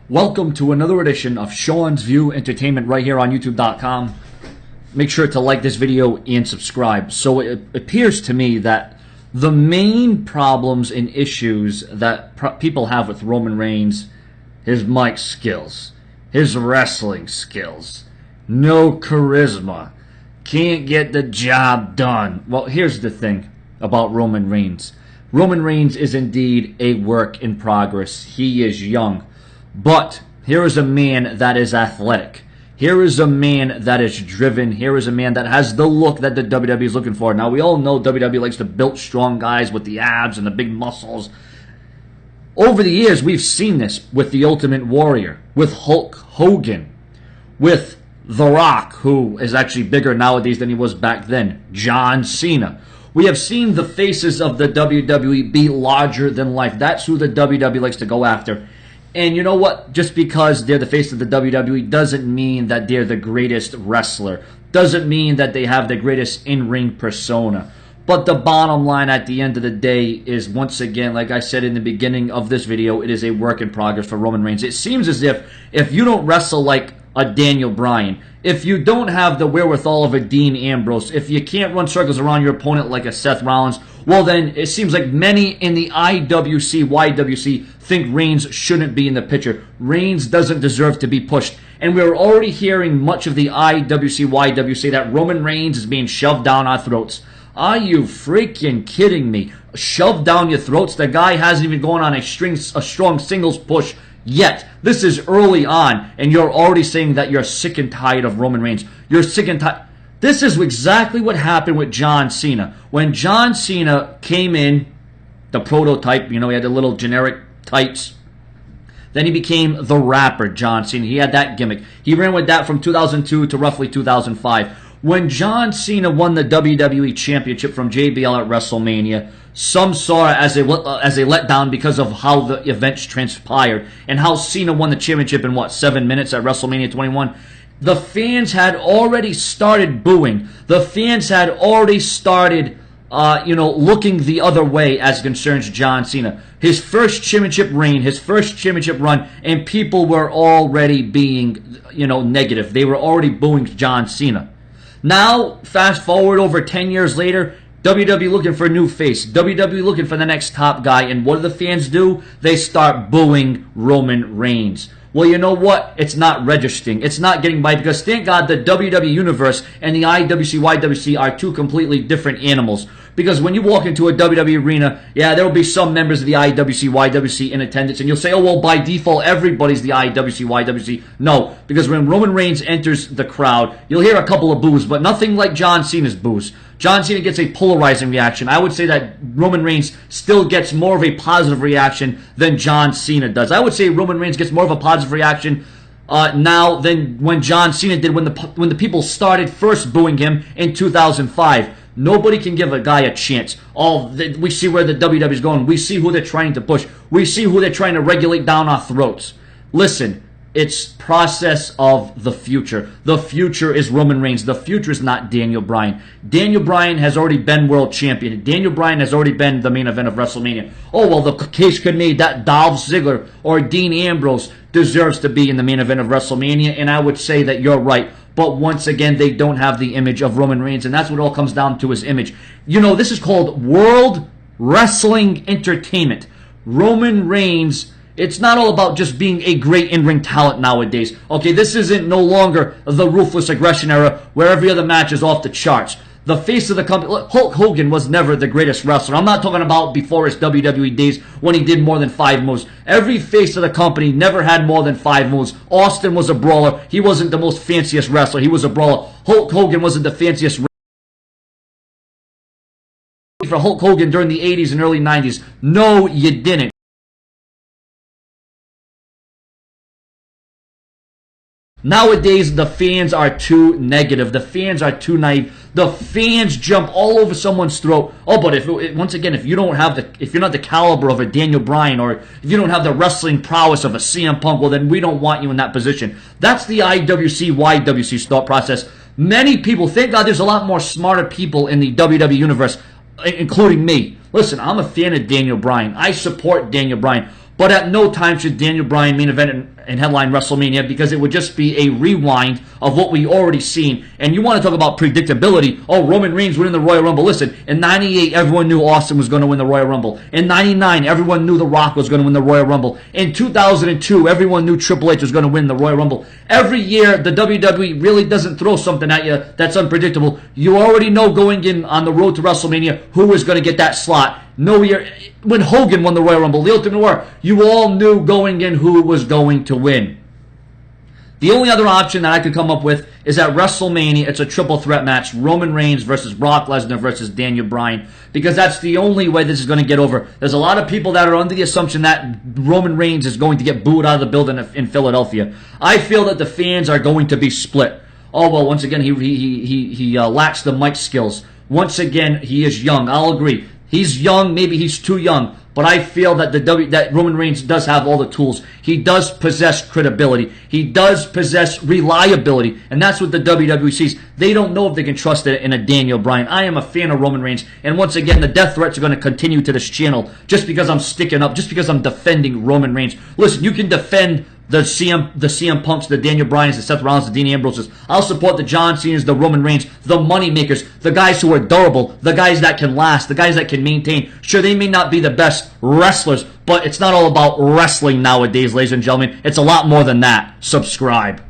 Welcome to another edition of Sean's View Entertainment right here on YouTube.com. Make sure to like this video and subscribe. So it appears to me that the main problems and issues that people have with Roman Reigns, his mic skills, his wrestling skills, no charisma, can't get the job done. Well, here's the thing about Roman Reigns. Roman Reigns is indeed a work in progress. He is young. But here is a man that is athletic. Here is a man that is driven. Here is a man that has the look that the WWE is looking for. Now, we all know WWE likes to build strong guys with the abs and the big muscles. Over the years, we've seen this with the Ultimate Warrior, with Hulk Hogan, with The Rock, who is actually bigger nowadays than he was back then, John Cena. We have seen the faces of the WWE be larger than life. That's who the WWE likes to go after. And you know what? Just because they're the face of the WWE doesn't mean that they're the greatest wrestler. Doesn't mean that they have the greatest in-ring persona. But the bottom line at the end of the day is, once again, like I said in the beginning of this video, it is a work in progress for Roman Reigns. It seems as if you don't wrestle like a Daniel Bryan, if you don't have the wherewithal of a Dean Ambrose, if you can't run circles around your opponent like a Seth Rollins, well then it seems like many in the IWC, YWC think Reigns shouldn't be in the picture. Reigns doesn't deserve to be pushed. And we're already hearing much of the IWC, YWC that Roman Reigns is being shoved down our throats. Are you freaking kidding me? Shoved down your throats? The guy hasn't even gone on a strong singles push yet. This is early on, and you're already saying that you're sick and tired of Roman Reigns. You're sick and tired. This is exactly what happened with John Cena. When John Cena came in, the prototype, he had the little generic tights. Then he became the rapper John Cena. He had that gimmick. He ran with that from 2002 to roughly 2005. When John Cena won the WWE Championship from JBL at WrestleMania, some saw it as a letdown because of how the events transpired and how Cena won the championship in, 7 minutes at WrestleMania 21. The fans had already started booing. The fans had already started, looking the other way as concerns John Cena. His first championship reign, his first championship run, and people were already being, negative. They were already booing John Cena. Now, fast forward over 10 years later, WWE looking for a new face. WWE looking for the next top guy. And what do the fans do? They start booing Roman Reigns. Well, you know what? It's not registering. It's not getting by because thank God the WWE Universe and the IWC, YWC are two completely different animals. Because when you walk into a WWE arena, there will be some members of the IWC, YWC in attendance, and you'll say, oh, well, by default, everybody's the IWC, YWC. No, because when Roman Reigns enters the crowd, you'll hear a couple of boos, but nothing like John Cena's boos. John Cena gets a polarizing reaction. I would say that Roman Reigns still gets more of a positive reaction than John Cena does. I would say Roman Reigns gets more of a positive reaction now than when John Cena did when the people started first booing him in 2005. Nobody can give a guy a chance. We see where the WWE is going. We see who they're trying to push. We see who they're trying to regulate down our throats. Listen, it's process of the future. The future is Roman Reigns. The future is not Daniel Bryan. Daniel Bryan has already been world champion. Daniel Bryan has already been the main event of WrestleMania. Oh, well, the case could be made that Dolph Ziggler or Dean Ambrose deserves to be in the main event of WrestleMania, and I would say that you're right. But once again, they don't have the image of Roman Reigns, and that's what it all comes down to, his image. This is called World Wrestling Entertainment. Roman Reigns, it's not all about just being a great in-ring talent nowadays. Okay, this isn't no longer the Ruthless Aggression era where every other match is off the charts. The face of the company, Hulk Hogan was never the greatest wrestler. I'm not talking about before his WWE days when he did more than 5 moves. Every face of the company never had more than 5 moves. Austin was a brawler. He wasn't the most fanciest wrestler. He was a brawler. Hulk Hogan wasn't the fanciest for Hulk Hogan during the 80s and early 90s. No, you didn't. Nowadays, the fans are too negative. The fans are too naive. The fans jump all over someone's throat. Oh, but if you don't have if you're not the caliber of a Daniel Bryan, or if you don't have the wrestling prowess of a CM Punk, well, then we don't want you in that position. That's the IWC, YWC thought process. Many people, thank God there's a lot more smarter people in the WWE universe, including me. Listen, I'm a fan of Daniel Bryan. I support Daniel Bryan. But at no time should Daniel Bryan main event and headline WrestleMania because it would just be a rewind of what we already seen. And you want to talk about predictability. Oh, Roman Reigns winning the Royal Rumble. Listen, in 98, everyone knew Austin was going to win the Royal Rumble. In 99, everyone knew The Rock was going to win the Royal Rumble. In 2002, everyone knew Triple H was going to win the Royal Rumble. Every year, the WWE really doesn't throw something at you that's unpredictable. You already know going in on the road to WrestleMania who is going to get that slot. No year, when Hogan won the Royal Rumble, the Ultimate Warrior, you all knew going in who was going to win. The only other option that I could come up with is at WrestleMania, it's a triple threat match, Roman Reigns versus Brock Lesnar versus Daniel Bryan, because that's the only way this is going to get over. There's a lot of people that are under the assumption that Roman Reigns is going to get booed out of the building in Philadelphia. I feel that the fans are going to be split. Oh, well, once again, he lacks the mic skills. Once again, he is young. I'll agree. He's young, maybe he's too young, but I feel that that Roman Reigns does have all the tools. He does possess credibility. He does possess reliability, and that's what the WWE sees. They don't know if they can trust it in a Daniel Bryan. I am a fan of Roman Reigns, and once again, the death threats are going to continue to this channel just because I'm sticking up, just because I'm defending Roman Reigns. Listen, you can defend the CM Punks, the Daniel Bryans, the Seth Rollins, the Dean Ambroses. I'll support the John Cena's, the Roman Reigns, the money makers, the guys who are durable, the guys that can last, the guys that can maintain. Sure, they may not be the best wrestlers, but it's not all about wrestling nowadays, ladies and gentlemen. It's a lot more than that. Subscribe.